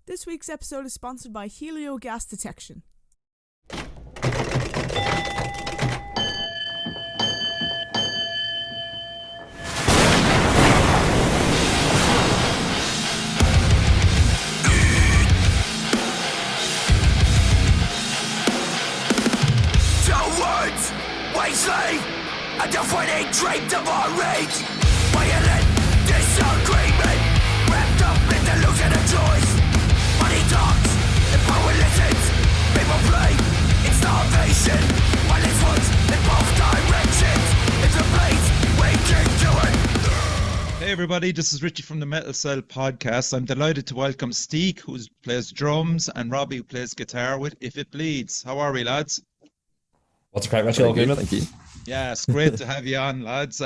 This week's episode is sponsored by Helio Gas Detection. Towards Weasley, a defining draped of our rage. Violent disagreement, wrapped up in delusion of choice. Money talks, and power listens. People play in starvation. Violence runs in both directions. It's a place we can do it. Hey everybody, this is Richie from the Metal Cell podcast. I'm delighted to welcome Steek, who plays drums, and Robbie, who plays guitar with If It Bleeds. How are we, lads? What's the crack, Richie? All good, Thank you. Yeah, it's great to have you on, lads.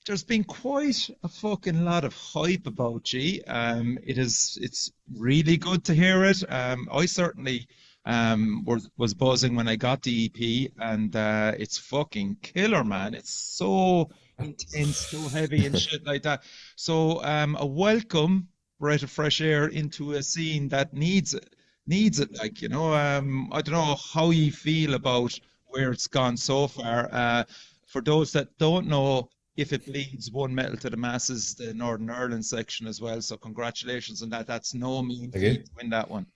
There's been quite a fucking lot of hype about you. It's really good to hear it. I certainly was buzzing when I got the EP, and it's fucking killer, man. It's so intense, so heavy and shit like that. So a welcome breath of fresh air into a scene that needs it. Like, you know, I don't know how you feel about where it's gone so far. For those that don't know, If It Bleeds won Metal to the Masses, the Northern Ireland section as well. So congratulations on that. That's no mean feat to win that one.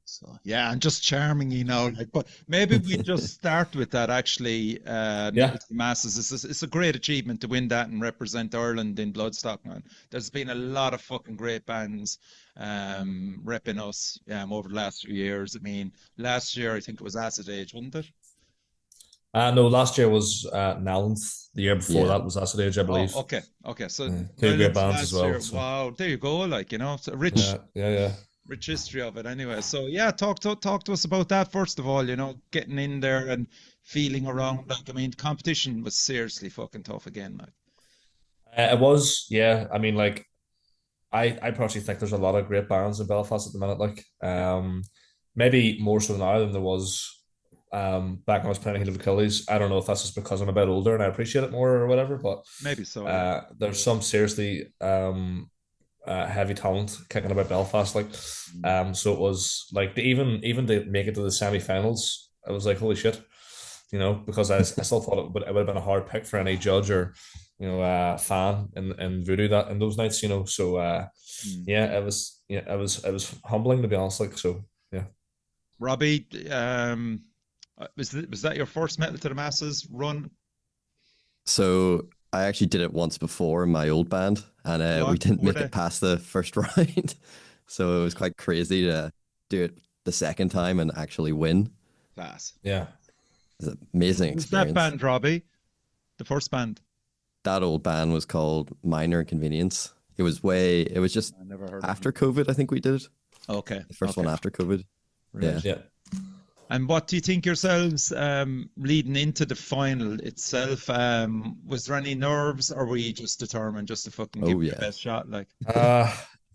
So yeah, and just charming, you know. Like, but maybe we just start with that. Actually, Metal to the Masses. It's a great achievement to win that and represent Ireland in Bloodstock, man. There's been a lot of fucking great bands repping us over the last few years. I mean, last year I think it was Acid Age, wasn't it? No, last year was Nowlands. The year before that was Acid Age, I believe. Oh, okay. So two great bands as well. So. Wow, there you go. Like, you know, it's a rich, rich history of it. Anyway, so yeah, talk to us about that first of all. You know, getting in there and feeling around. Like, I mean, competition was seriously fucking tough again. Like, it was, yeah. I mean, like, I personally think there's a lot of great bands in Belfast at the minute. Like, maybe more so now than there was. Back when I was playing Heal of Achilles. I don't know if that's just because I'm a bit older and I appreciate it more or whatever, but maybe so. Yeah. There's some seriously heavy talent kicking about Belfast. Like, so it was like even to make it to the semi-finals, I was like, holy shit, you know, because I still thought it would have been a hard pick for any judge or, you know, fan in Voodoo that in those nights, you know. So it was humbling, to be honest. Like, so yeah. Robbie, was that your first Metal to the Masses run? So I actually did it once before in my old band, and we didn't make it past the first round. So it was quite crazy to do it the second time and actually win. Class. Yeah. It's an amazing experience. That band, Robbie? The first band? That old band was called Minor Inconvenience. It was just after COVID, I think we did it. Okay. The first one after COVID. Right. Yeah. And what do you think yourselves leading into the final itself? Was there any nerves, or were you just determined just to fucking give it your best shot? Like,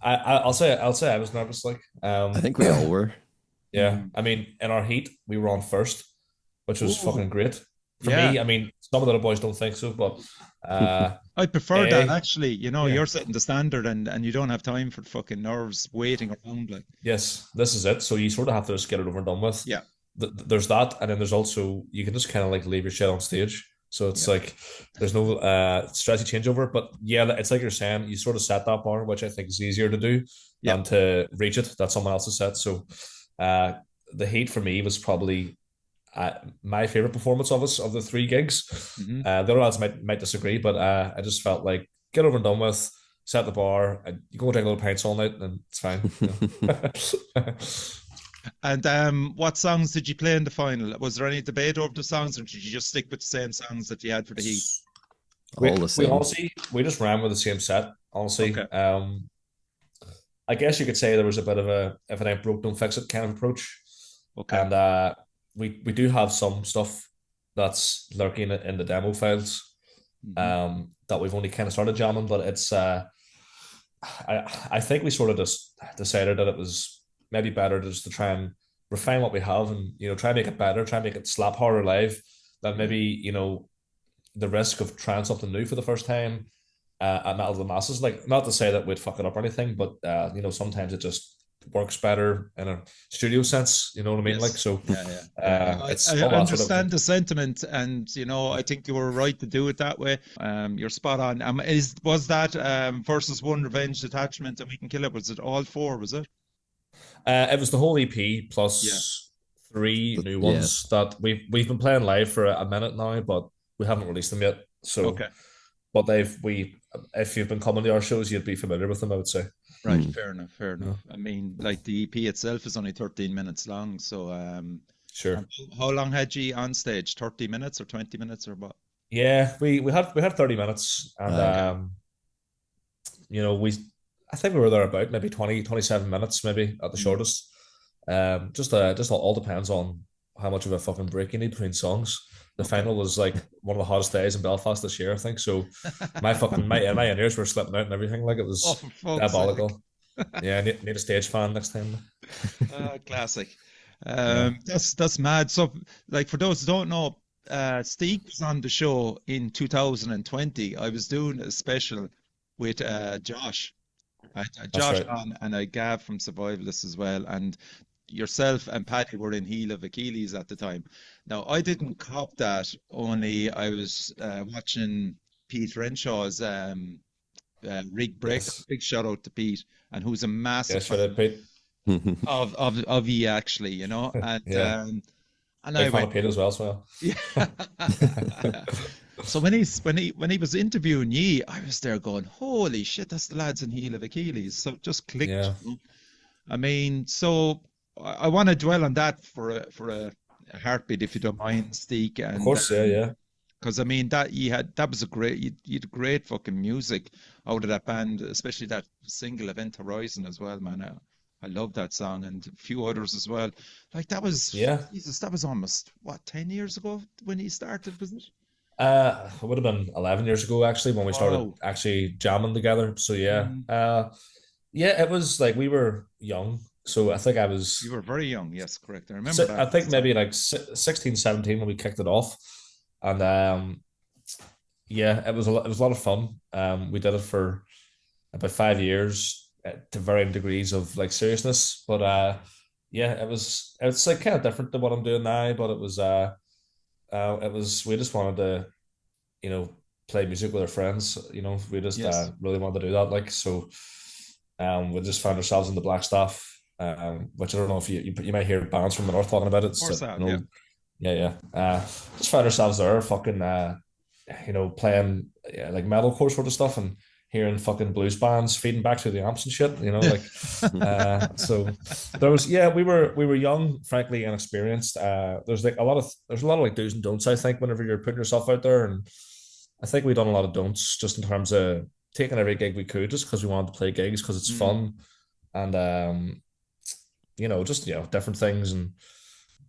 I'll say I was nervous. Like, I think we all were. Yeah, I mean, in our heat, we were on first, which was fucking great for me. I mean, some of the other boys don't think so, but I prefer that actually. You know, you're setting the standard, and you don't have time for fucking nerves waiting around. Like, yes, this is it. So you sort of have to just get it over and done with. Yeah. There's that, and then there's also you can just kind of like leave your shit on stage. So it's like there's no stressy changeover. But yeah, it's like you're saying, you sort of set that bar, which I think is easier to do than to reach it. That's someone else's set. So the heat for me was probably my favorite performance of the three gigs. The other lads might disagree, but I just felt like get over and done with, set the bar, and you go and drink a little pints all night, and it's fine. You know? And what songs did you play in the final? Was there any debate over the songs, or did you just stick with the same songs that you had for the heat? All the same. We just ran with the same set, honestly. Okay. I guess you could say there was a bit of a if it ain't broke, don't fix it kind of approach. Okay. And we do have some stuff that's lurking in the demo files that we've only kind of started jamming, but it's I think we sort of just decided that it was maybe better just to try and refine what we have and, you know, try and make it better, try and make it slap harder live than maybe, you know, the risk of trying something new for the first time at Metal to the Masses. Like, not to say that we'd fuck it up or anything, but you know, sometimes it just works better in a studio sense. You know what I mean? Yes. Like, so it's I all that sort understand of. the sentiment, and you know, I think you were right to do it that way. You're spot on. Was that versus one Revenge Detachment and We Can Kill It? Was it all four? Was it? It was the whole EP plus three new ones that we've been playing live for a minute now, but we haven't released them yet. So, Okay. but if you've been coming to our shows, you'd be familiar with them, I would say. Right, fair enough, fair enough. I mean, like the EP itself is only 13 minutes long, so Sure. how long had you on stage? 30 minutes or 20 minutes or what? Yeah, we had 30 minutes, and you know, I think we were there about maybe 20, 27 minutes, maybe at the shortest. Just all depends on how much of a fucking break you need between songs. The final was like one of the hottest days in Belfast this year, I think. So my ears were slipping out and everything. Like, it was diabolical. Yeah, I need a stage fan next time. Classic. That's mad. So, like, for those who don't know, Steve was on the show in 2020. I was doing a special with Josh. I had Josh on, and I Gav from Survivalists as well, and yourself and Paddy were in Heal of Achilles at the time. Now, I didn't cop that, only I was watching Pete Renshaw's Rig Break. Big shout out to Pete, and who's a massive fan Pete. of E, actually, you know, and and big fan of Pete as well. Yeah. So when he was interviewing ye, I was there going, holy shit, that's the lads in Heal of Achilles. So it just clicked. Yeah. You know? I mean, so I want to dwell on that for a heartbeat, if you don't mind, Steek. And, of course, yeah. Because I mean that you had great fucking music out of that band, especially that single Event Horizon as well, man. I love that song, and a few others as well. Like, that was Jesus, that was almost 10 years ago when he started, wasn't it? It would have been 11 years ago, actually, when we started actually jamming together. So it was like we were young. So I think You were very young, yes, correct. I remember that. I think maybe like 16, 17 when we kicked it off. And it was a lot of fun. We did it for about 5 years to varying degrees of like seriousness. But it's like kind of different than what I'm doing now, but it was we just wanted to, you know, play music with our friends. You know, we just really wanted to do that. Like, so we just found ourselves in the Blackstaff, which I don't know if you might hear bands from the north talking about it. Of course, just found ourselves there, fucking you know, playing like metalcore sort of stuff, and hearing fucking blues bands feeding back through the amps and shit, you know, like so there was we were young, frankly inexperienced. There's a lot of like do's and don'ts, I think, whenever you're putting yourself out there, and I think we've done a lot of don'ts just in terms of taking every gig we could just because we wanted to play gigs because it's fun, and you know, just, you know, different things, and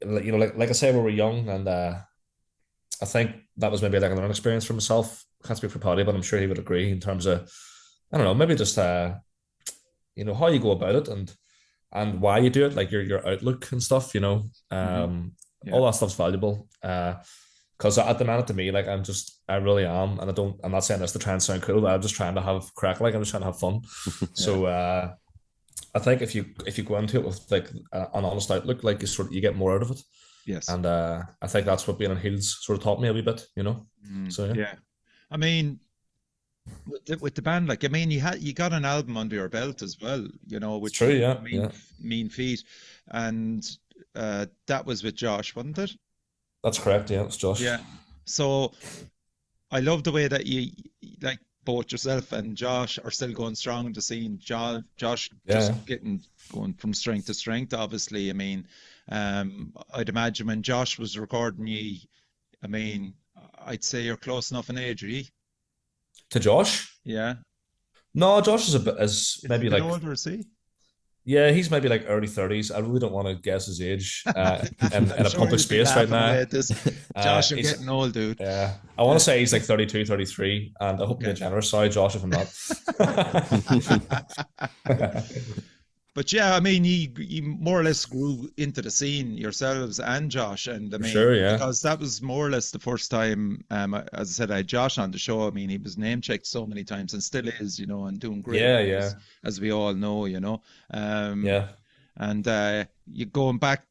you know, like I say, we were young, and I think that was maybe like an experience for myself. Can't speak for Paddy, but I'm sure he would agree in terms of, I don't know, maybe just you know, how you go about it, and why you do it, like your outlook and stuff, you know. All that stuff's valuable. Because at the minute, to me, like, I really am, and I'm not saying this to try and sound cool, but I'm just trying to have crack, like, I'm just trying to have fun. So I think if you go into it with like an honest outlook, like, you get more out of it. Yes. And I think that's what being on Heels sort of taught me a wee bit, you know. So yeah. I mean, with the band, like, I mean, you got an album under your belt as well, you know, which true, yeah. Mean Feet, and that was with Josh, wasn't it? That's correct. Yeah, it's Josh. Yeah. So I love the way that you, like, both yourself and Josh are still going strong in the scene. Josh just going from strength to strength. Obviously, I mean, I'd imagine when Josh was recording you, I mean, I'd say you're close enough in age, really. To Josh? Yeah. No, Josh is maybe like older, is he? Yeah, he's maybe like early 30s. I really don't want to guess his age in a public space right now. Josh, you're getting old, dude. Yeah, I want to say he's like 32, 33, and I hope you're generous. Sorry, Josh, if I'm not. But yeah, I mean, you more or less grew into the scene yourselves and Josh, and I For mean, sure, yeah. because that was more or less the first time, as I said, I had Josh on the show. I mean, he was name checked so many times and still is, and doing great Yeah, things, yeah, as we all know, Um, yeah. and you going back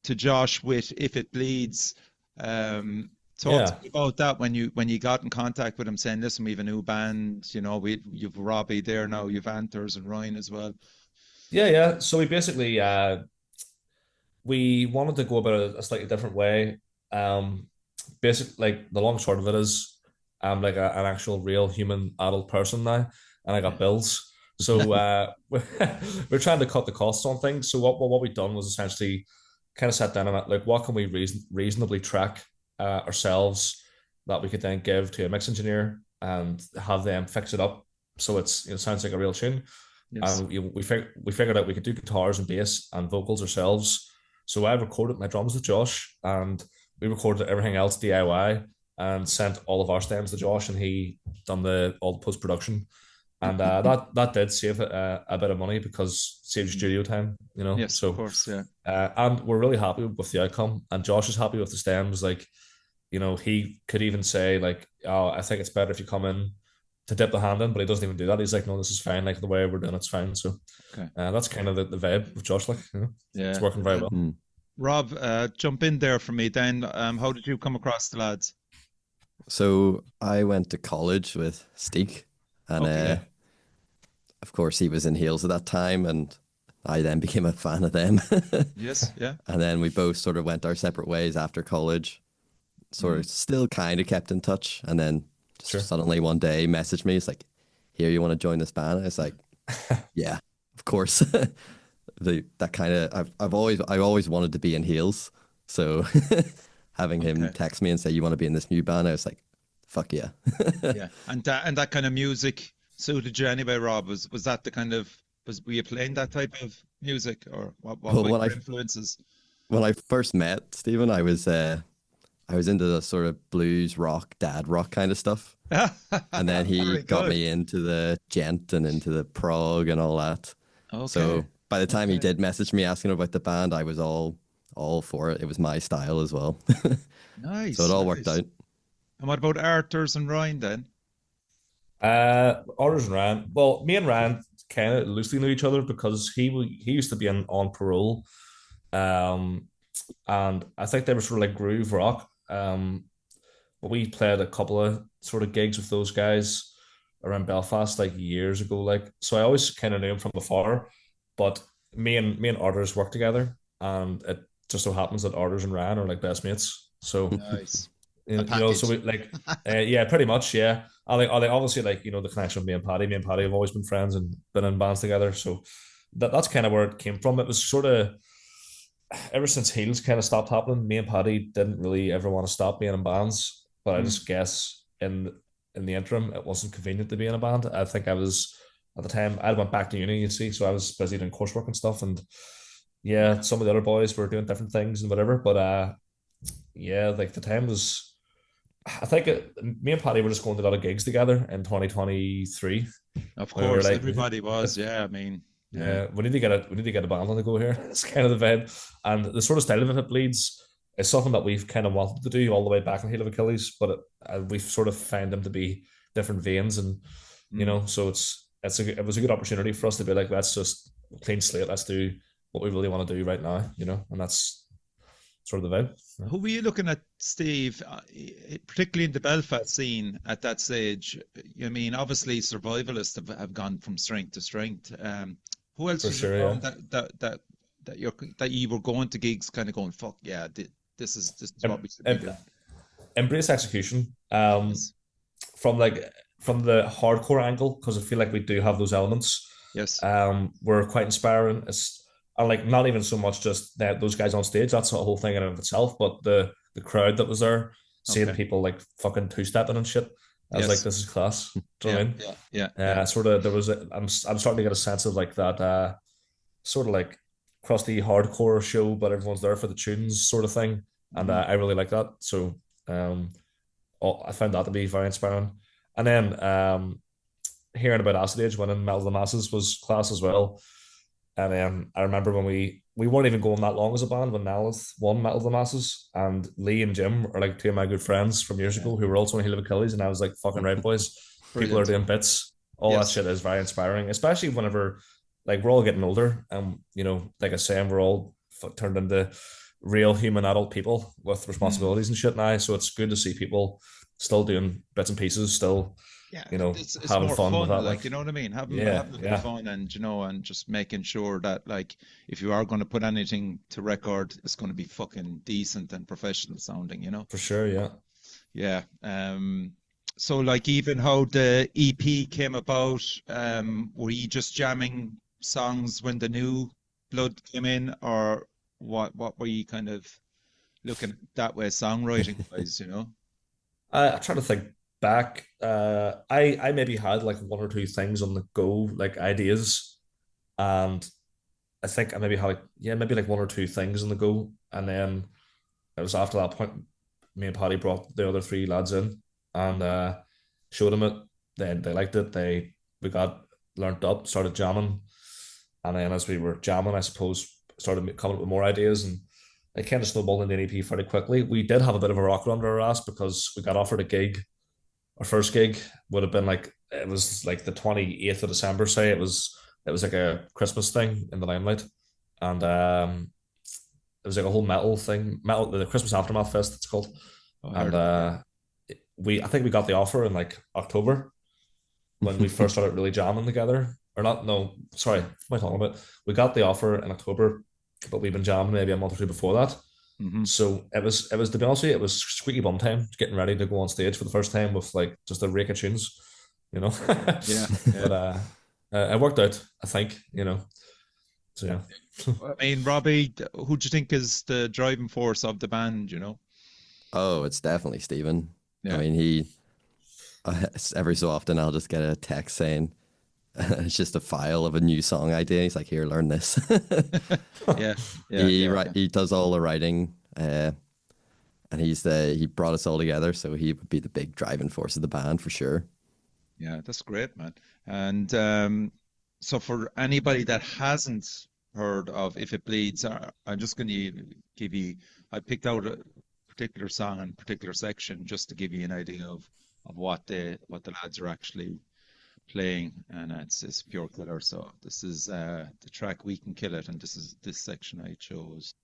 to Josh with If It Bleeds, talk to Yeah. me about that when you got in contact with him, saying, "Listen, we have a new band. You've Robbie there now, you've Anthers and Ryan as well." Yeah, yeah. So we basically we wanted to go about it a slightly different way. Basic like the long short of it is I'm like an actual real human adult person now, and I got bills. So we're trying to cut the costs on things. So what we've done was essentially kind of sat down and like what can we reasonably track ourselves that we could then give to a mix engineer and have them fix it up so it sounds like a real tune. Yes. And we figured out we could do guitars and bass and vocals ourselves. So I recorded my drums with Josh, and we recorded everything else DIY and sent all of our stems to Josh, and he done all the post production, and that did save a bit of money because it saves studio time, Yes, So of course, yeah. and we're really happy with the outcome, and Josh is happy with the stems. Like, he could even say like, "Oh, I think it's better if you come in to dip the hand in," but he doesn't even do that. He's like, "No, this is fine. Like the way we're doing it's fine." So Okay. that's kind of the vibe of Josh. Like, Yeah, it's working very well. Rob, jump in there for me then. How did you come across the lads? So I went to college with Steek, and Okay. of course he was in Heels at that time, and I then became a fan of them. Yes, yeah. And then we both sort of went our separate ways after college. Sort of still kind of kept in touch, and then just suddenly one day messaged me. It's like, "Here, you want to join this band?" And it's like, "Yeah, of course." That kind of I've always wanted to be in Heels, so having him text me and say you want to be in this new band, I was like, "Fuck yeah!" Yeah, and that kind of music suited you anyway, Rob. Was that the kind of were you playing that type of music, or what Well, were your influences? when I first met Stephen, I was into the sort of blues rock, dad rock kind of stuff. And then he got me into the gent and into the prog and all that. Okay. So by the time he did message me asking about the band, I was all for it. It was my style as well. Nice. So it all worked out. And what about Arthurs and Ryan then? Arthurs and Ryan. Well, me and Ryan kind of loosely knew each other because he used to be on parole. And I think they were sort of like groove rock. But we played a couple of sort of gigs with those guys around Belfast like years ago. Like, so I always kind of knew him from afar. But me and Arthurs work together, and it just so happens that Arthurs and Ryan are like best mates. So Nice. so we like, yeah, pretty much, yeah. I like obviously like the connection with me and Paddy. Me and Paddy have always been friends and been in bands together. So that's kind of where it came from. It was sort of ever since Heels kind of stopped happening. Me and Paddy didn't really ever want to stop being in bands, but I just guess in the interim it wasn't convenient to be in a band. I think I was at the time I went back to uni, you see, so I was busy doing coursework and stuff, and yeah, some of the other boys were doing different things and whatever. But yeah, like the time was. I think me and Paddy were just going to a lot of gigs together in 2023. Of course, like, everybody was. Yeah, I mean, yeah, we need to get a band on the go here. It's kind of the vibe, and the sort of style of If It Bleeds is something that we've kind of wanted to do all the way back in Heal of Achilles, but we've sort of found them to be different veins, and so it was a good opportunity for us to be like, let's just clean slate, let's do what we really want to do right now, and that's sort of the vibe. Who were you looking at, Steve, particularly in the Belfast scene at that stage? I mean, obviously, survivalists have gone from strength to strength. Who else was around that you were going to gigs, kind of going, "Fuck yeah, this is what we should be doing." Embrace Execution, from the hardcore angle, because I feel like we do have those elements. Yes. We're quite inspiring. And like not even so much just those guys on stage, that's a whole thing in and of itself, but the crowd that was there, seeing people like fucking two-stepping and shit, I was like, this is class. Do you know what I mean? Yeah. Sort of, I'm starting to get a sense of like that sort of like crusty hardcore show, but everyone's there for the tunes sort of thing, and I really like that. So I found that to be very inspiring. And then hearing about Acid Age winning Metal of the Masses was class as well. And I remember when we weren't even going that long as a band when Nalith won Metal of the Masses, and Lee and Jim are like two of my good friends from years ago who were also in Heal of Achilles, and I was like, fucking right, boys, people are Brilliant. doing bits. All that shit is very inspiring, especially whenever like we're all getting older, and like I was saying, we're all turned into real human adult people with responsibilities and shit now. So it's good to see people still doing bits and pieces, still it's having more fun with that. like, you know what I mean? Having a bit of fun, and and just making sure that, like, if you are going to put anything to record, it's going to be fucking decent and professional sounding, For sure, yeah. Yeah. So like, even how the EP came about, were you just jamming songs when the new blood came in, or what were you kind of looking at that way, songwriting wise, I try to think back. I maybe had like one or two things on the go, like ideas, and I think I maybe had maybe like one or two things on the go, and then it was after that point, me and Paddy brought the other three lads in and showed them it. They liked it. We got learnt up, started jamming, and then as we were jamming, I suppose started coming up with more ideas, and it kind of snowballed into an EP fairly quickly. We did have a bit of a rocker under our ass because we got offered a gig. Our first gig would have been like, it was like the 28th of December, say. It was like a Christmas thing in the Limelight, and it was like a whole metal thing, the Christmas Aftermath Fest it's called. And I think we got the offer in like October when we first started really jamming together. Or not, no, sorry, what am I talking about? We got the offer in October, but we've been jamming maybe a month or two before that. So it was to be honest with you, it was squeaky bum time, getting ready to go on stage for the first time with like just a rake of tunes, Yeah. But it worked out, I think, So yeah. I mean, Robbie, who do you think is the driving force of the band, Oh, it's definitely Stephen. Yeah. I mean, every so often I'll just get a text saying it's just a file of a new song idea. He's like, "Here, learn this." Yeah. He does all the writing, and he brought us all together, so he would be the big driving force of the band for sure. Yeah, that's great, man. And so for anybody that hasn't heard of If It Bleeds, I'm just going to I picked out a particular song and particular section just to give you an idea of what the lads are actually playing, and it's pure killer. So this is the track We Can Kill It, and this is this section I chose.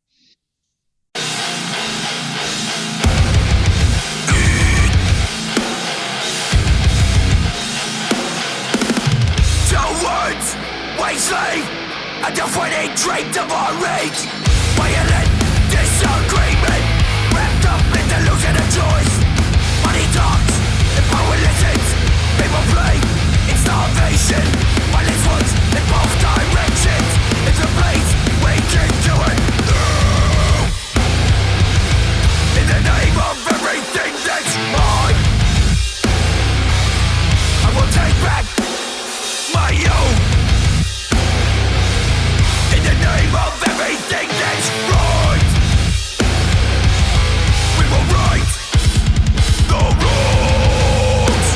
Towards Weasley, a defining draped of our rage. Violent disagreement, wrapped up in delusion of choice. Money talks, and power listens. People play in starvation. Violence runs in both directions. It's a place we can do it. In the name of everything that's mine, I will take back my own. In the name of everything that's right, we will right the wrongs.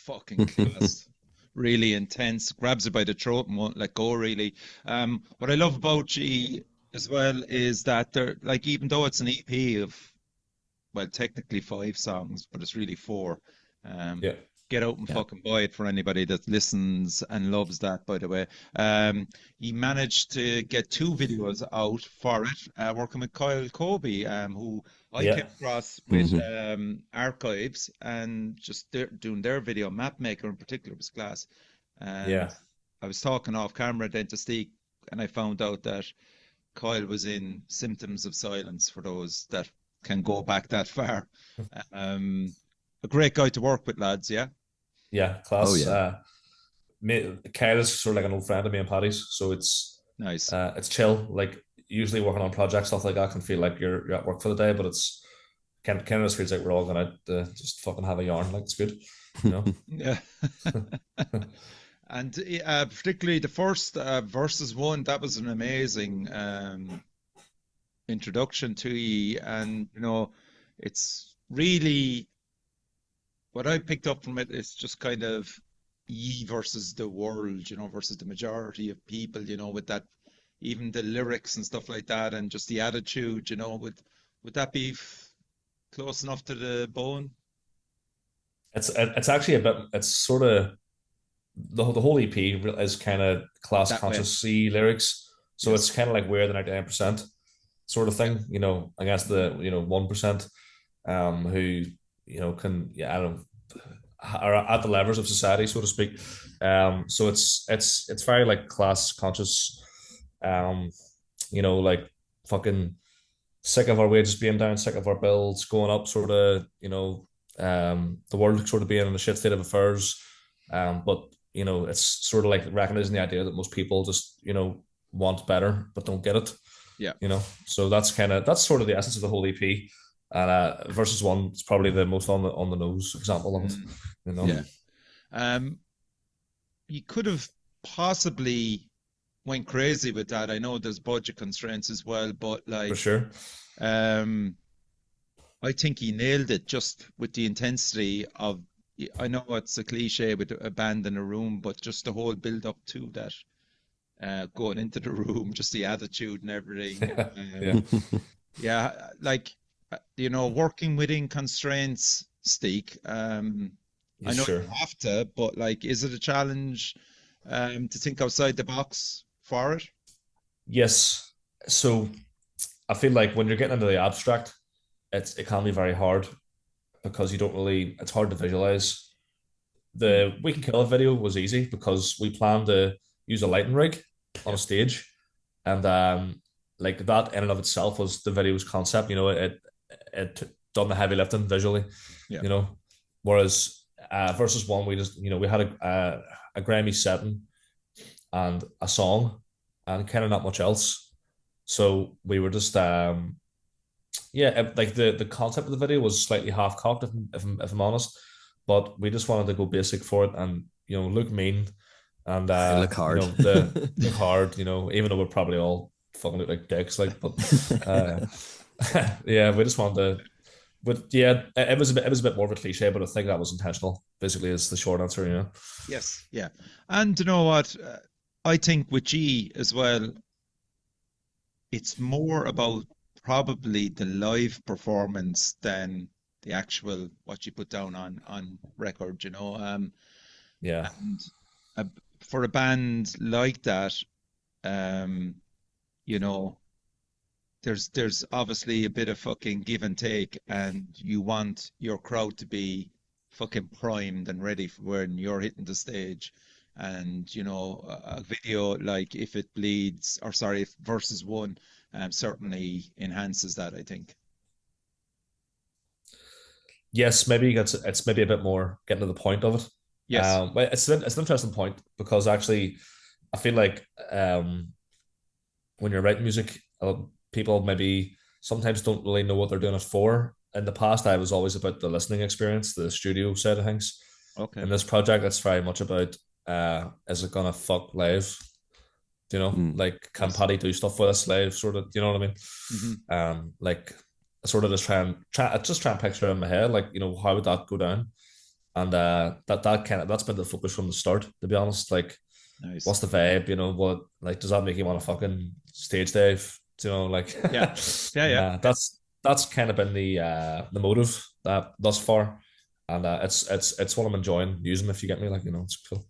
Fucking class. Really intense, grabs it by the throat and won't let go, really. What I love about G as well is that they're like, even though it's an EP of, well, technically 5 songs, but it's really 4. Yeah. Get out and fucking buy it for anybody that listens and loves that, by the way. He managed to get 2 videos out for it, working with Kyle Colby, who I came across with Archives, and just doing their video. Mapmaker in particular was class. And I was talking off camera then to Steve, and I found out that Kyle was in Symptoms of Silence, for those that can go back that far. A great guy to work with, lads, yeah? Yeah, class. Oh, yeah. Kyle is sort of like an old friend of me and Paddy's, so it's Nice. It's chill. Like usually working on projects, stuff like that can feel like you're at work for the day, but it's kind of feels like we're all gonna just fucking have a yarn. Like it's good, you know. Yeah. And particularly the first versus one, that was an amazing introduction to you. And it's really what I picked up from it is just kind of ye versus the world, versus the majority of people, with that, even the lyrics and stuff like that, and just the attitude, would that be close enough to the bone? It's actually a bit. It's sort of the whole EP is kind of class That way. conscious lyrics, so Yes. it's kind of like we're the 99% sort of thing, against the 1%, who can, yeah, I don't know, are at the levers of society, so to speak. So it's very like class conscious, um, like fucking sick of our wages being down, sick of our bills going up, sort of, the world sort of being in a shit state of affairs. But it's sort of like recognizing the idea that most people just, want better but don't get it. Yeah. So that's sort of the essence of the whole EP. And versus one is probably the most on the nose example of it. Yeah. You could have possibly went crazy with that. I know there's budget constraints as well, but For sure. um, I think he nailed it just with the intensity of. I know it's a cliche with a band in a room, but just the whole build up to that, going into the room, just the attitude and everything. Yeah. Yeah, like working within constraints, Steak. I know Sure. you have to, but like, is it a challenge to think outside the box for it? Yes. So I feel like when you're getting into the abstract, it can be very hard because you don't really, it's hard to visualize. Mm. The We Can Kill It video was easy because we planned to use a lighting rig on Yeah, a stage, and like that in and of itself was the video's concept. It done the heavy lifting visually. yeah, You know, whereas versus one, we just we had a Grammy setting and a song and kind of not much else. So we were just like the concept of the video was slightly half cocked if I'm honest, but we just wanted to go basic for it and look mean and I look hard. the look hard, even though we're probably all fucking look like dicks, like, but uh, yeah, we just wanted to. But yeah, it was a bit more of a cliche, but I think that was intentional. Basically, is the short answer. yes, yeah. And you know what? I think with G as well, it's more about probably the live performance than the actual what you put down on record, Yeah, and uh, for a band like that, um, you know, there's obviously a bit of fucking give and take, and you want your crowd to be fucking primed and ready for when you're hitting the stage. And a video like If It Bleeds, or sorry, if Versus One, certainly enhances that, I think. yes, maybe it's maybe a bit more getting to the point of it. Yes. But it's an interesting point because actually, I feel like when you're writing music, people maybe sometimes don't really know what they're doing it for. In the past, I was always about the listening experience, the studio side of things. Okay. In this project, it's very much about is it gonna fuck live? Like can Yes. Paddy do stuff with us live? Sort of, you know what I mean? Hmm. Like I sort of just try and picture it in my head, like how would that go down? And that's been the focus from the start, to be honest. Like, Nice. what's the vibe? What, like, does that make you want to fucking stage dive? Like, Yeah. Yeah. Yeah. that's kind of been the motive that thus far, and it's what I'm enjoying using. If you get me, like, it's cool.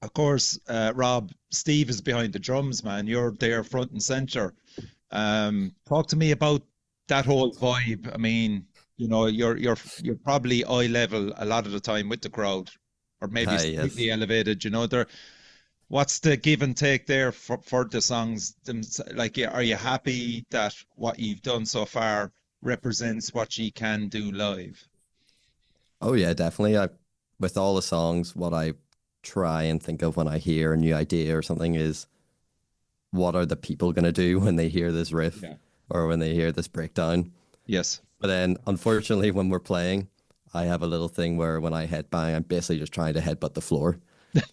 Of course, Rob, Steve is behind the drums, man. You're there front and center. Talk to me about that whole vibe. I mean, you're probably eye level a lot of the time with the crowd, or maybe Hi, yes. slightly elevated. What's the give and take there for the songs? Like, are you happy that what you've done so far represents what you can do live? Oh yeah, definitely. With all the songs, what I try and think of when I hear a new idea or something is what are the people gonna do when they hear this riff Yeah. or when they hear this breakdown? Yes. But then, unfortunately, when we're playing, I have a little thing where when I headbang, I'm basically just trying to headbutt the floor.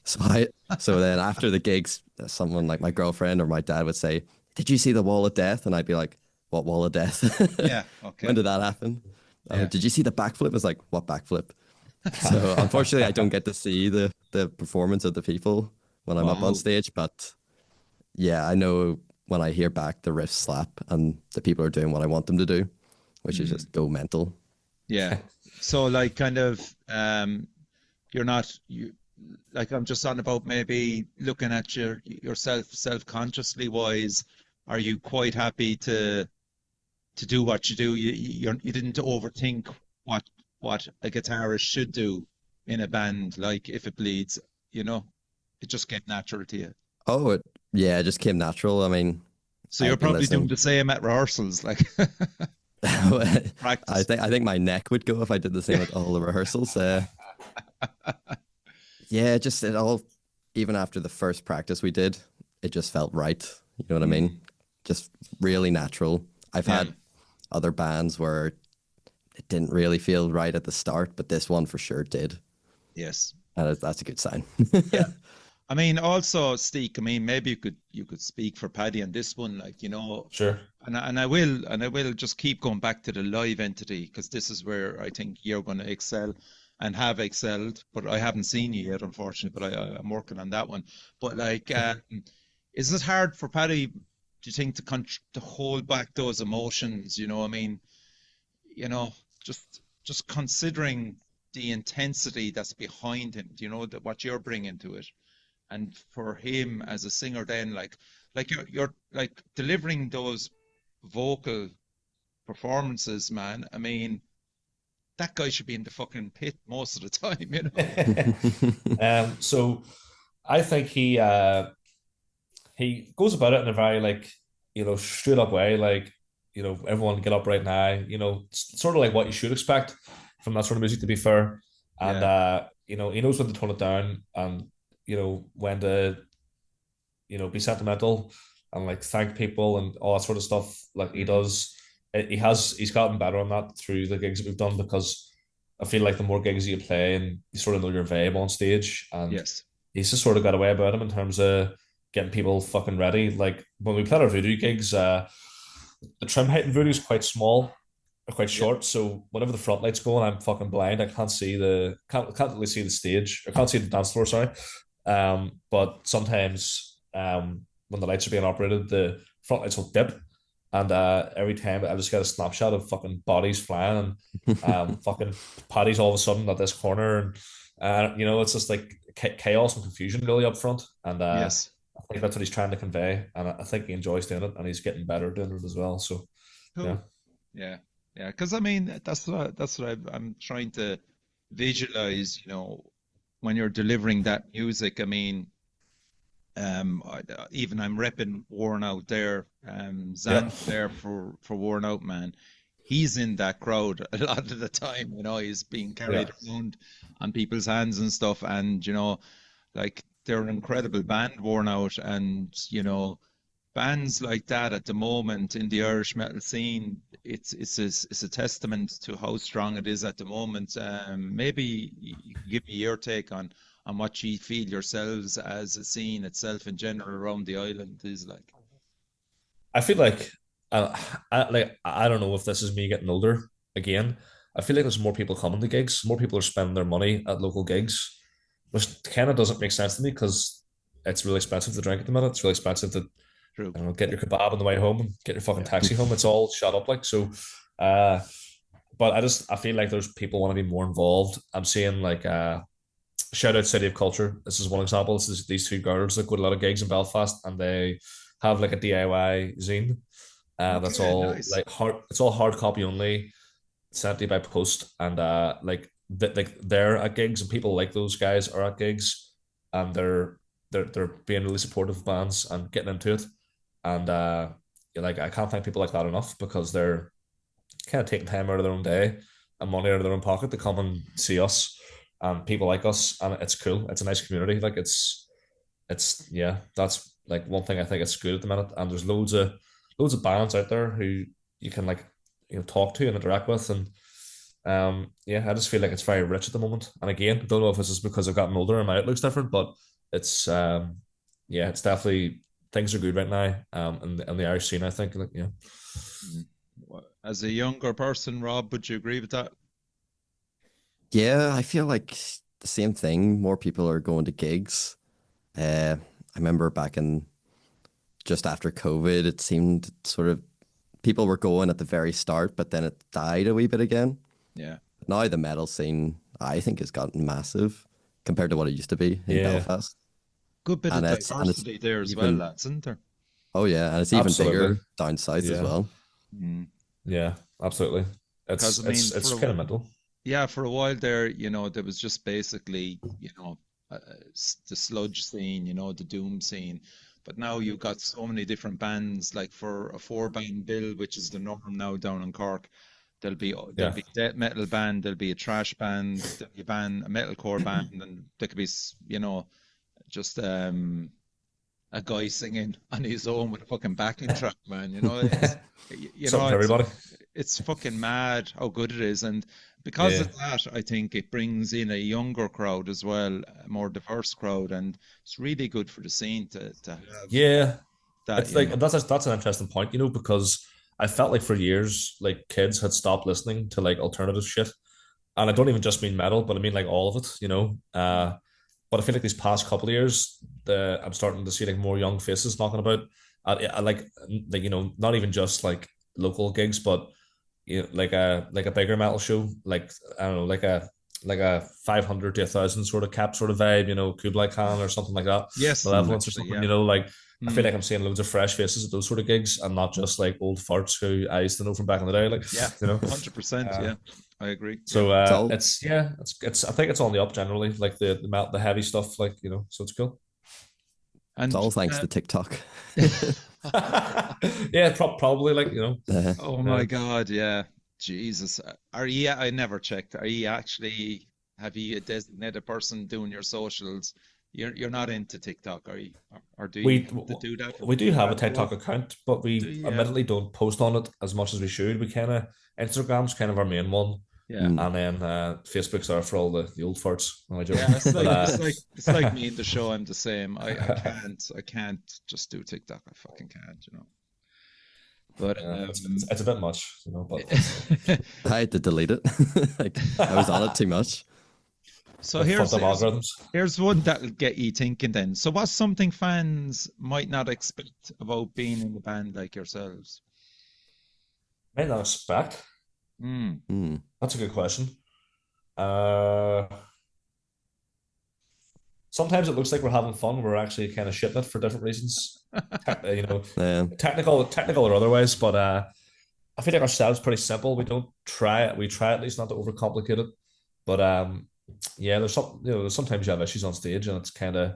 So then after the gigs, someone like my girlfriend or my dad would say, "Did you see the wall of death?" And I'd be like, "What wall of death? Yeah. Okay. When did that happen?" Yeah. Did you see the backflip? It's like, what backflip? So unfortunately, I don't get to see the performance of the people when I'm up on Wow. stage. But yeah, I know when I hear back the riffs slap and the people are doing what I want them to do, which is just go mental. Yeah. So like kind of you're not you like I'm just on about maybe looking at yourself self-consciously wise, are you quite happy to do what you do? You didn't overthink what a guitarist should do in a band, like if it bleeds, you know, it just came natural to you. Oh, yeah, it just came natural. I mean, So you're I've been probably doing listening. the same at rehearsals, like I practice. think my neck would go if I did the same at all the rehearsals. Yeah, just it all, even after the first practice we did, it just felt right. You know what I mean? Just really natural. I've Yeah. had other bands where it didn't really feel right at the start, but this one for sure did. Yes. And that's a good sign. Yeah. I mean, also, Steek, I mean, maybe you could speak for Paddy on this one, like, you know, Sure. and I will just keep going back to the live entity because this is where I think you're going to excel and have excelled. But I haven't seen you yet, unfortunately. But I'm working on that one. But like, is it hard for Paddy, do you think, to hold back those emotions? You know, I mean, you know, just considering the intensity that's behind him. You know, that what you're bringing to it, and for him as a singer, then like you're like delivering those vocal performances, man. I mean, that guy should be in the fucking pit most of the time, you know? So I think he goes about it in a very like straight up way, like everyone get up right now, it's sort of like what you should expect from that sort of music, to be fair. And Yeah. he knows when to tone it down, and when to be sentimental and like thank people and all that sort of stuff like he does. He's gotten better on that through the gigs that we've done, because I feel like the more gigs you play and you sort of know your vibe on stage, and Yes. he's just sort of got away about him in terms of getting people fucking ready. Like when we played our voodoo gigs, the trim height in voodoo is quite small or quite Yeah. short. So whenever the front lights go on, I'm fucking blind. I can't really see the stage. I can't see the dance floor. Sorry. But sometimes when the lights are being operated, the front lights will dip. And every time I just get a snapshot of fucking bodies flying and fucking Paddy's all of a sudden at this corner, and it's just like chaos and confusion really up front. And Yes. I think that's what he's trying to convey, and I think he enjoys doing it, and he's getting better doing it as well. So yeah, Cool. Yeah. Yeah. Because I mean, that's what I'm trying to visualize, you know, when you're delivering that music. I mean, even I'm repping Worn Out there. yeah, Zan's there for Worn Out, man. He's in that crowd a lot of the time. You know, he's being yeah. carried around on people's hands and stuff. And you know, like they're an incredible band, Worn Out, and you know, bands like that at the moment in the Irish metal scene, it's a testament to how strong it is at the moment. Maybe you can give me your take on what you feel yourselves as a scene itself in general around the island is like. I feel like I don't know if this is me getting older again. I feel like there's more people coming to gigs. More people are spending their money at local gigs, which kind of doesn't make sense to me, because it's really expensive to drink at the minute. It's really expensive to, True. I don't know, get your kebab on the way home and get your fucking Yeah. taxi home. It's all shot up like so. Uh, but I feel like there's people want to be more involved. I'm seeing like shout out City of Culture. This is one example. This is these two girls that go to a lot of gigs in Belfast, and they have like a DIY zine. That's Okay, all nice. like hard. It's all hard copy only, sent to you by post, and like they're at gigs, and people like those guys are at gigs, and they're being really supportive of bands and getting into it, and like I can't thank people like that enough, because they're kind of taking time out of their own day and money out of their own pocket to come and see us and people like us, and it's cool. It's a nice community. Like it's yeah, that's like one thing I think it's good at the minute. And there's loads of bands out there who you can like talk to and interact with. And I just feel like it's very rich at the moment. And again, I don't know if this is because I've gotten older and my outlook's different, but it's it's definitely, things are good right now. In the Irish scene, I think. As a younger person, Rob, would you agree with that? Yeah, I feel like the same thing. More people are going to gigs. I remember back in just after COVID, it seemed sort of people were going at the very start, but then it died a wee bit again. Yeah. Now the metal scene, I think, has gotten massive compared to what it used to be in Belfast. Good bit And of it's diversity there as well, even, lads, isn't there? Oh yeah, and it's even Absolutely. bigger down south as well. Yeah, absolutely. It's kind of mental. Yeah, for a while there, there was just basically, the sludge scene, the doom scene. But now you've got so many different bands. Like for a 4-band bill, which is the norm now down in Cork, there'll be a death metal band, there'll be a trash band, there'll be a metalcore band, and there could be, just a guy singing on his own with a fucking backing track, man. Something for everybody. It's fucking mad how good it is, and because of that, I think it brings in a younger crowd as well, a more diverse crowd, and it's really good for the scene to have. Yeah, that, it's like that's an interesting point, because I felt like for years, like kids had stopped listening to like alternative shit, and I don't even just mean metal, but I mean like all of it, But I feel like these past couple of years, I'm starting to see like more young faces knocking about. I like not even just like local gigs, but like a bigger metal show, like I don't know, like a 500 to 1,000 sort of cap sort of vibe, Kublai Khan or something like that. Yes, Malevolence or something, like I feel like I'm seeing loads of fresh faces at those sort of gigs, and not just like old farts who I used to know from back in the day. Like 100%. Yeah, I agree. So it's I think it's on the up generally, like the heavy stuff, like so it's cool. And it's all thanks to TikTok. Yeah, probably like Oh my God, yeah, Jesus. Are you? I never checked. Are you actually? Have you a designated person doing your socials? You're not into TikTok, are you? Or do you do that? We do have a TikTok account, but we admittedly don't post on it as much as we should. We kind of Instagram's kind of our main one. Yeah. And then Facebook's are for all the old farts. No, it's like me in the show. I'm the same. I can't just do TikTok. I fucking can't, But it's a bit much, But I had to delete it. Like, I was on it too much. So here's one that'll get you thinking then. So what's something fans might not expect about being in a band like yourselves? Might not expect? That's a good question. Sometimes it looks like we're having fun. We're actually kind of shitting it for different reasons, technical or otherwise. But I feel like our style's pretty simple. We try at least not to overcomplicate it. But there's sometimes you have issues on stage, and it's kind of,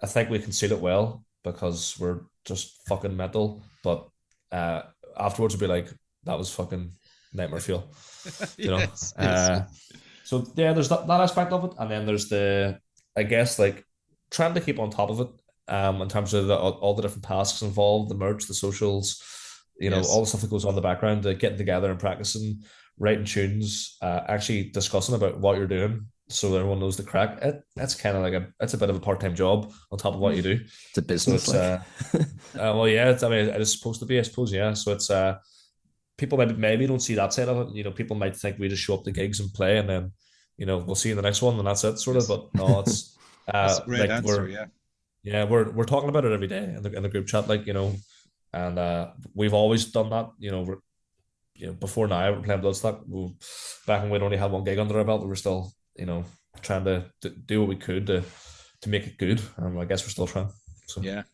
I think we conceal it well because we're just fucking mental. But afterwards we'll be like, that was fucking nightmare fuel, Yes. So there's that aspect of it, and then there's I guess like trying to keep on top of it, in terms of all the different tasks involved, the merch, the socials, all the stuff that goes on in the background, getting together and practicing, writing tunes, actually discussing about what you're doing so that everyone knows the crack. It's kind of like it's a bit of a part-time job on top of what you do. It's a business. So well, yeah, it is supposed to be, I suppose. Yeah, so it's people maybe don't see that side of it. People might think we just show up to gigs and play, and then we'll see you in the next one, and that's it, sort of. But no, it's that's a great answer. We're talking about it every day in the group chat, and we've always done that. Before now, we're playing Bloodstock. Back when we'd only had one gig under our belt, we were still trying to do what we could to make it good, and I guess we're still trying. So yeah.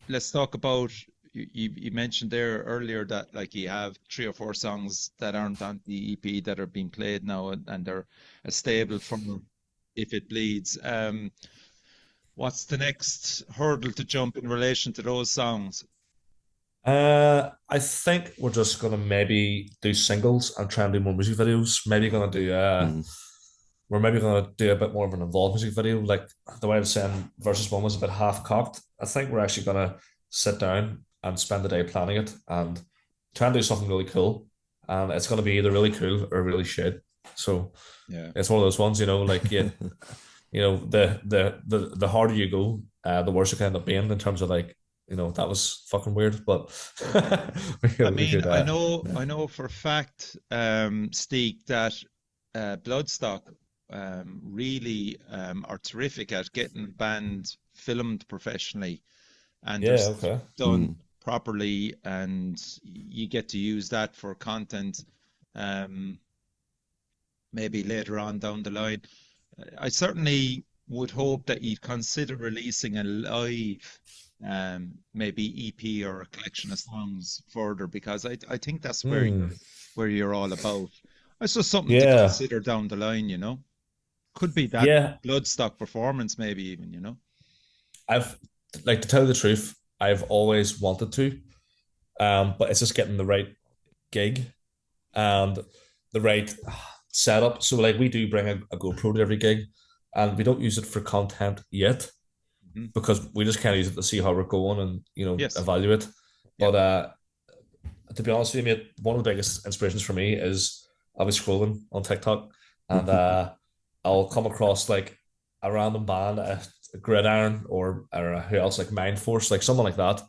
Let's talk about. You mentioned there earlier that like you have 3 or 4 songs that aren't on the EP that are being played now, and they're a stable from If It Bleeds. What's the next hurdle to jump in relation to those songs? I think we're just gonna maybe do singles and try and do more music videos. Maybe gonna do we're maybe gonna do a bit more of an involved music video. Like the way I was saying, Versus One was a bit half cocked. I think we're actually gonna sit down and spend the day planning it and trying to do something really cool, and it's going to be either really cool or really shit. So Yeah. it's one of those ones, like the harder you go, the worse it can end up being in terms of like, that was fucking weird. But I mean, I know, yeah. I know for a fact, Steek, that Bloodstock really are terrific at getting bands filmed professionally, and they're Yeah, okay. done properly, and you get to use that for content, um, maybe later on down the line. I certainly would hope that you'd consider releasing a live, maybe EP or a collection of songs further, because I think that's where you're all about. It's just something to Yeah. consider down the line. Could be that Yeah. Bloodstock performance, maybe even. I've like to tell you the truth, I've always wanted to, but it's just getting the right gig and the right setup. So like we do bring a GoPro to every gig, and we don't use it for content yet Mhm. because we just kind of use it to see how we're going and Yes. evaluate. Yep. But to be honest with you, mate, one of the biggest inspirations for me is I'll be scrolling on TikTok and I'll come across like a random band, a Gridiron or who else, like Mind Force, like someone like that,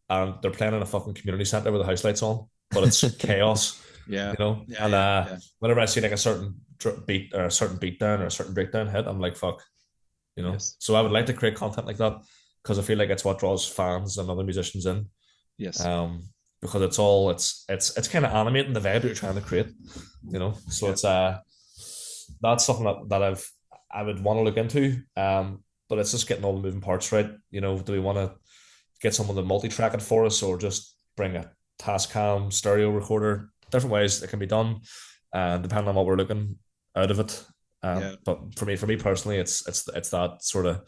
and they're playing in a fucking community center with the house lights on, but it's chaos, Yeah. Yeah. And Yeah. whenever I see like a certain beat or a certain beatdown or a certain breakdown hit, I'm like, fuck. Yes. So I would like to create content like that because I feel like it's what draws fans and other musicians in. Yes. Because it's kind of animating the vibe that you're trying to create. So Yeah. it's that's something that I would want to look into. But it's just getting all the moving parts right. Do we want to get someone to multi-track it for us or just bring a Tascam stereo recorder? Different ways it can be done, depending on what we're looking out of it. Yeah. But for me personally, it's that sort of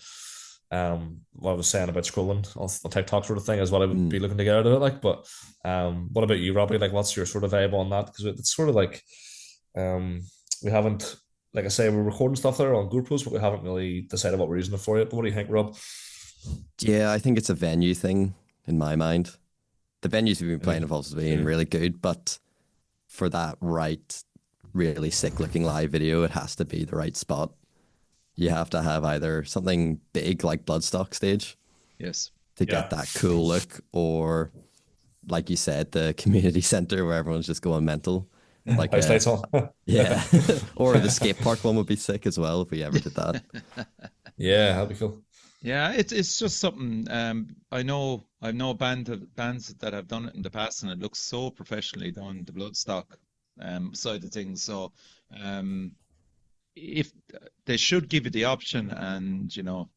what I was saying about scrolling on TikTok sort of thing is what I would be looking to get out of it. Like, but what about you, Robbie? Like, what's your sort of vibe on that? Because it's sort of like we haven't, like I say, we're recording stuff there on GoPros, but we haven't really decided what we're using it for yet. But what do you think, Rob? Yeah, I think it's a venue thing in my mind. The venues we've been playing have also been really good, but for that right, really sick looking live video, it has to be the right spot. You have to have either something big like Bloodstock stage Yes. to get that cool look, or like you said, the community center where everyone's just going mental. Like House lights on. Yeah. Or the skate park one would be sick as well if we ever did that. Yeah, that'd be cool. Yeah, it's just something. I know bands that have done it in the past, and it looks so professionally done. The Bloodstock side of things. So if they should give you the option, and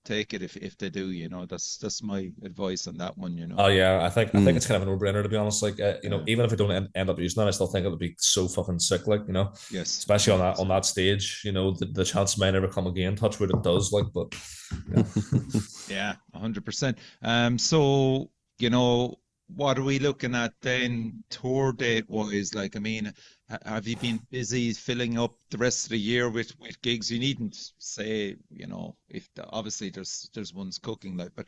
take it if they do. That's my advice on that one. Oh yeah, I think it's kind of a no-brainer to be honest. Like Yeah. even if we don't end up using that, I still think it would be so fucking sick. Like Yes. especially on that stage. The chance may never come again. Touch wood, it does. Like, but Yeah, 100%. So, what are we looking at then tour date wise? Like, I mean, have you been busy filling up the rest of the year with gigs? You needn't say, if obviously there's ones cooking, like, but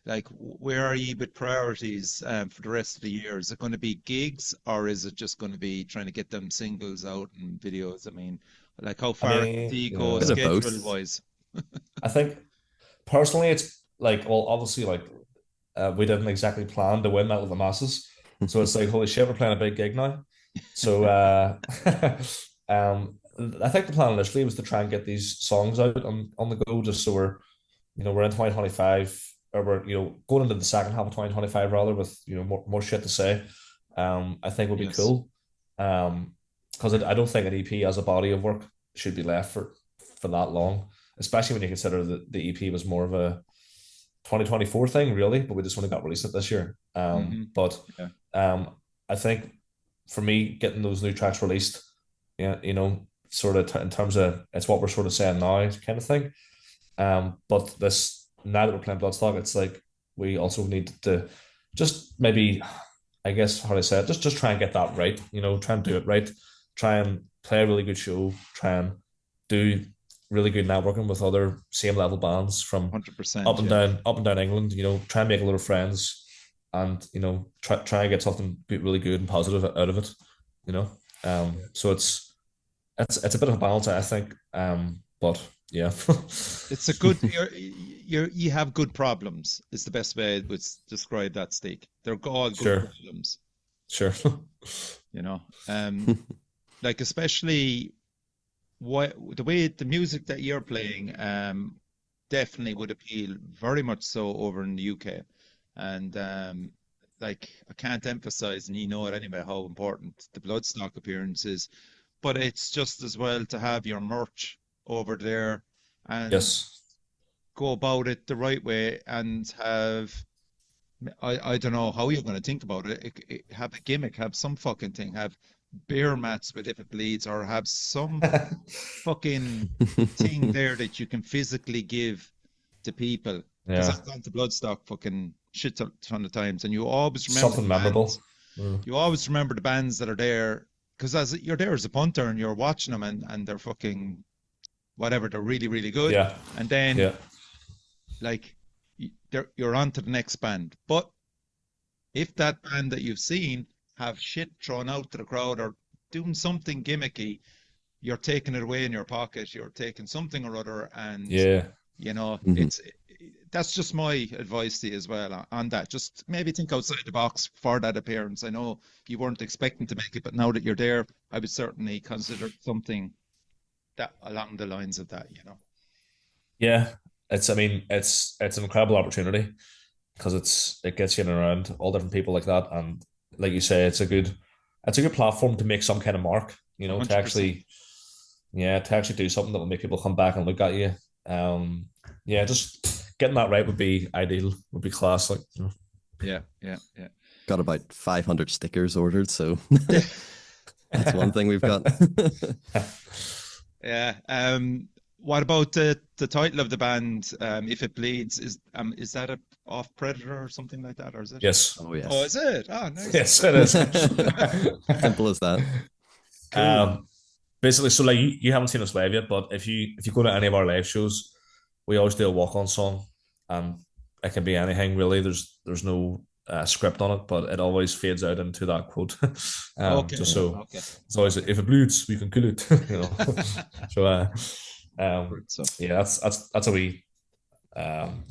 like, where are you with priorities for the rest of the year? Is it going to be gigs, or is it just going to be trying to get them singles out and videos? I mean, like, how far do you go Bit of both. schedule wise? I think personally, it's like, well, obviously, like we didn't exactly plan to win that with the masses, so it's like, holy shit, we're playing a big gig now. So, I think the plan initially was to try and get these songs out on the go, just so we're in 2025, or we're going into the second half of 2025 rather, with more shit to say. I think would be Yes. cool. Because I don't think an EP as a body of work should be left for that long, especially when you consider that the EP was more of a 2024 thing, really, but we just only got released it this year. But Yeah. I think for me, getting those new tracks released, yeah, sort of in terms of it's what we're sort of saying now, kind of thing. But this now that we're playing Bloodstock, it's like we also need to just maybe, I guess how do I say it, just try and get that right. Try and do it right. Try and play a really good show. Try and do really good networking with other same level bands from 100%. up and down England. Try and make a lot of friends and try and get something really good and positive out of it. So it's a bit of a balance, I think. But yeah, it's a good. You have good problems. Is the best way to describe that, Steak. They're all good problems. Sure. Like especially the way the music that you're playing, definitely would appeal very much so over in the UK, and like I can't emphasize, and you know it anyway, how important the Bloodstock appearance is. But it's just as well to have your merch over there and go about it the right way and have, I don't know how you're going to think about it. Have a gimmick, have some fucking thing, have beer mats with If It Bleeds, or have some fucking thing there that you can physically give to people. Because I've gone to Bloodstock fucking shit ton of times, and you always remember something memorable. You always remember the bands that are there, because as you're there as a punter and you're watching them, and they're fucking whatever, they're really, really good. Yeah. And then like you're on to the next band. But if that band that you've seen have shit thrown out to the crowd or doing something gimmicky, you're taking it away in your pocket, you're taking something or other, and that's just my advice to you as well on that. Just maybe think outside the box for that appearance. I know you weren't expecting to make it, but now that you're there, I would certainly consider something that along the lines of that, Yeah, it's an incredible opportunity, because it gets you in and around all different people like that, and like you say, it's a good platform to make some kind of mark, 100%. to actually do something that will make people come back and look at you. Just getting that right would be ideal, would be class. Like, Yeah. Got about 500 stickers ordered, so that's one thing we've got. Yeah. What about the title of the band? If It Bleeds, is that off Predator or something like that, or is it? Yes. Oh yes. Oh, is it? Oh, nice. Yes, it is. Simple as that. Cool. Basically, so like you haven't seen us live yet, but if you go to any of our live shows, we always do a walk-on song, and it can be anything really. There's no script on it, but it always fades out into that quote. Just so it's always, if it bleeds, we can kill it.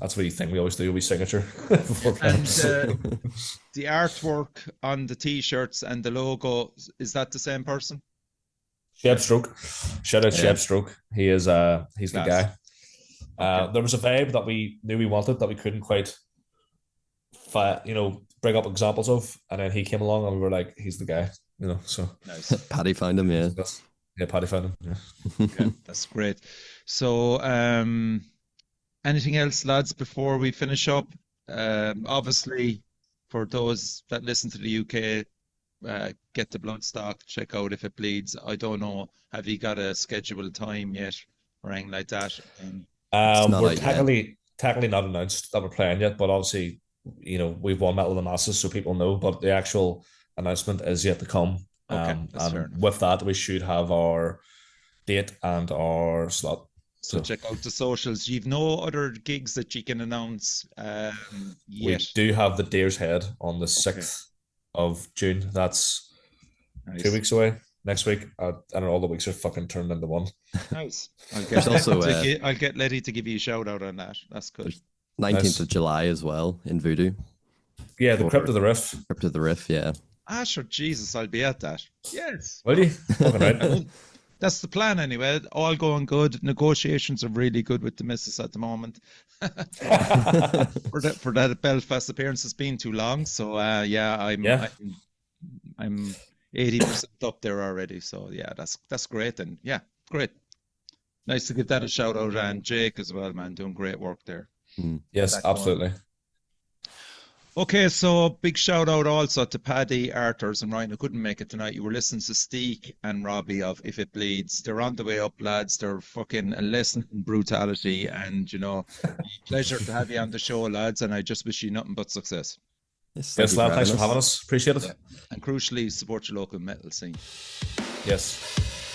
That's a wee thing we always do. We signature before and the artwork on the t-shirts and the logo, is that the same person? Sheb Stroke. Shout out Sheb Stroke. He's the guy. There was a vibe that we knew we wanted that we couldn't quite bring up examples of, and then he came along and we were like, he's the guy, so nice. Paddy found him. Paddy found him. That's great. So anything else, lads, before we finish up? Obviously, for those that listen to the UK, get the Bloodstock, check out If It Bleeds. I don't know, have you got a scheduled time yet or anything like that? We're technically not announced that we're playing yet, but obviously, we've won Metal of the Masses, so people know, but the actual announcement is yet to come. And with that, we should have our date and our slot. So check out the socials. You've no other gigs that you can announce yet? We do have the Deer's Head on the 6th of June. That's 2 weeks away. Next week, I don't know, all the weeks are fucking turned into one. Nice. I'll get Letty to give you a shout out on that. That's good. 19th of July as well in Voodoo. Yeah, the Crypt of the Riff. Crypt of the Riff, yeah. Sure, Jesus, I'll be at that. Yes. Will you? Fucking right. That's the plan anyway. All going good. Negotiations are really good with the missus at the moment. for that Belfast appearance, it's been too long. So I'm 80% up there already. So yeah, that's great. And yeah, great. Nice to give that a shout out, and Jake as well, man, doing great work there. Yes, absolutely. Okay, so big shout out also to Paddy, Arthurs, and Ryan, who couldn't make it tonight. You were listening to Steak and Robbie of If It Bleeds. They're on the way up, lads. They're fucking a lesson in brutality, and pleasure to have you on the show, lads. And I just wish you nothing but success. Yes, lad, thanks for having us. Appreciate it. Yeah. And crucially, support your local metal scene. Yes.